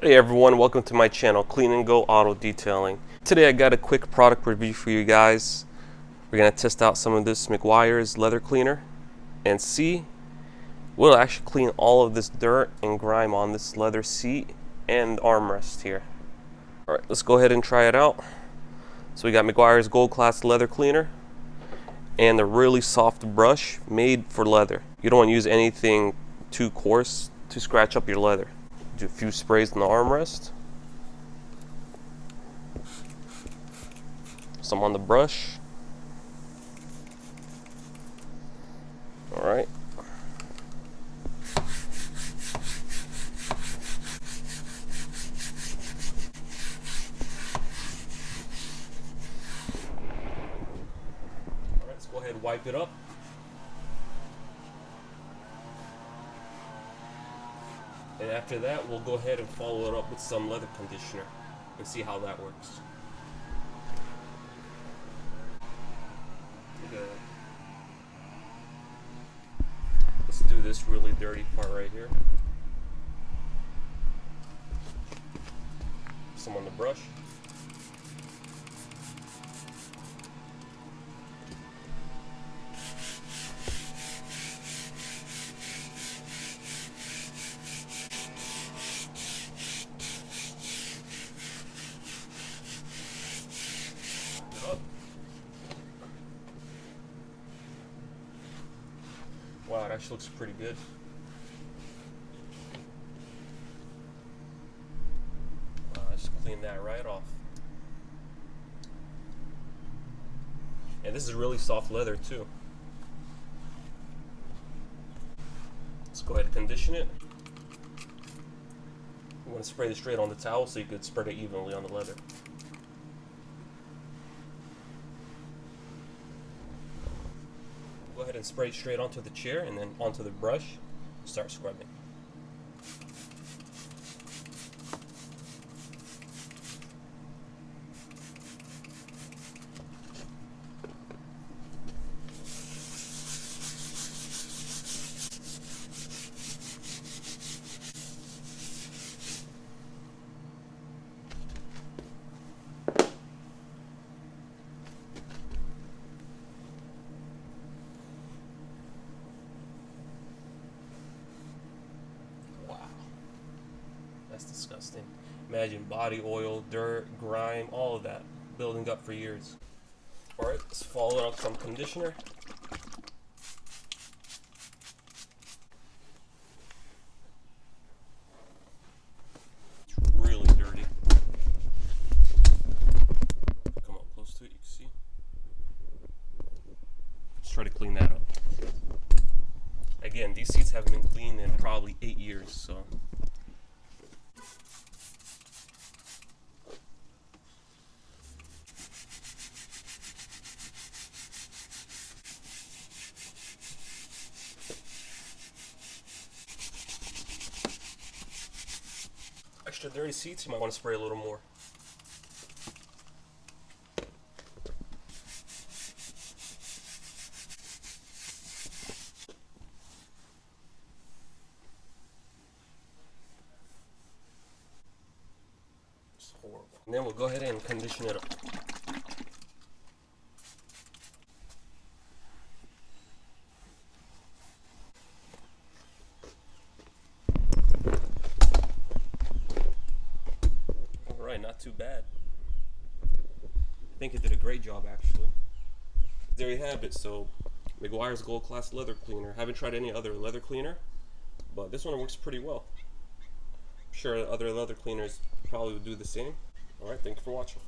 Hey everyone, welcome to my channel, Clean and Go Auto Detailing. Today I got a quick product review for you guys. We're going to test out some of this Meguiar's leather cleaner and see will actually clean all of this dirt and grime on this leather seat and armrest here. Alright, let's go ahead and try it out. So we got Meguiar's Gold Class leather cleaner and a really soft brush made for leather. You don't want to use anything too coarse to scratch up your leather. Do a few sprays in the armrest, some on the brush. All right. Let's go ahead and wipe it up. And after that, we'll go ahead and follow it up with some leather conditioner and see how that works. Let's do this really dirty part right here. Some on the brush. Wow, it actually looks pretty good. Just clean that right off. And this is really soft leather too. Let's go ahead and condition it. You want to spray this straight on the towel so you could spread it evenly on the leather. Go ahead and spray straight onto the chair and then onto the brush. Start scrubbing. That's disgusting. Imagine body oil, dirt, grime, all of that building up for years. Alright, let's follow it up with some conditioner. It's really dirty. Come up close to it, you can see. Let's try to clean that up. Again, these seats haven't been cleaned in probably 8 years, so. Extra dirty seats, you might want to spray a little more. It's horrible. And then we'll go ahead and condition it up. Not too bad. I think it did a great job actually. There you have it. So Meguiar's Gold Class leather cleaner. Haven't tried any other leather cleaner, but this one works pretty well. I'm sure other leather cleaners probably would do the same. Alright, thank you for watching.